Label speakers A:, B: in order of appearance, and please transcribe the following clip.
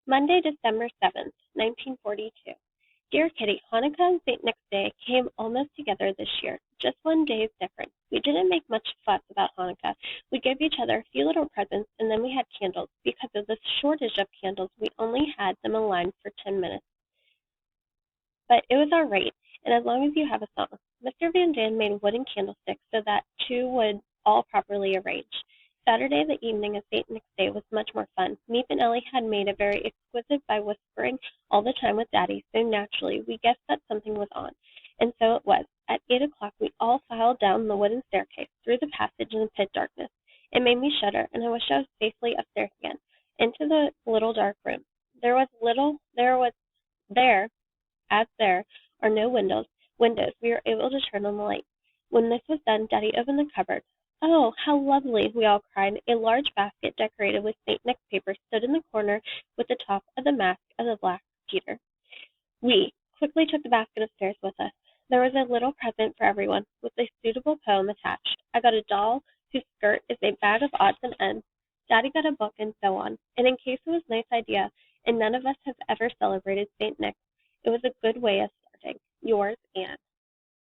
A: Monday, December 7th, 1942. Dear Kitty, Hanukkah and St. Nick's Day came almost together this year, just one day's difference. We didn't make much fuss about Hanukkah. We gave each other a few little presents, and then we had candles. Because of the shortage of candles, we only had them aligned for 10 minutes. But it was all right, and as long as you have a song. Mr. Van Daan made wooden candlesticks so that two would all properly arranged. Saturday, the evening of St. Nick's Day, was much more fun. Miep and Ellie had made it very exquisite by whispering all the time with Daddy, so naturally we guessed that something was on. And so it was. At 8 o'clock we all filed down the wooden staircase, through the passage in the pit darkness. It made me shudder, and I wished I was safely upstairs again, into the little dark room. There, as there are no windows, we were able to turn on the light. When this was done, Daddy opened the cupboard. "Oh, how lovely!" we all cried. A large basket decorated with St. Nick's paper stood in the corner with the top of the mask of the Black Peter. We quickly took the basket upstairs with us. There was a little present for everyone, with a suitable poem attached. I got a doll whose skirt is a bag of odds and ends. Daddy got a book, and so on. And in case it was a nice idea, and none of us have ever celebrated St. Nick, it was a good way of starting. Yours, Anne.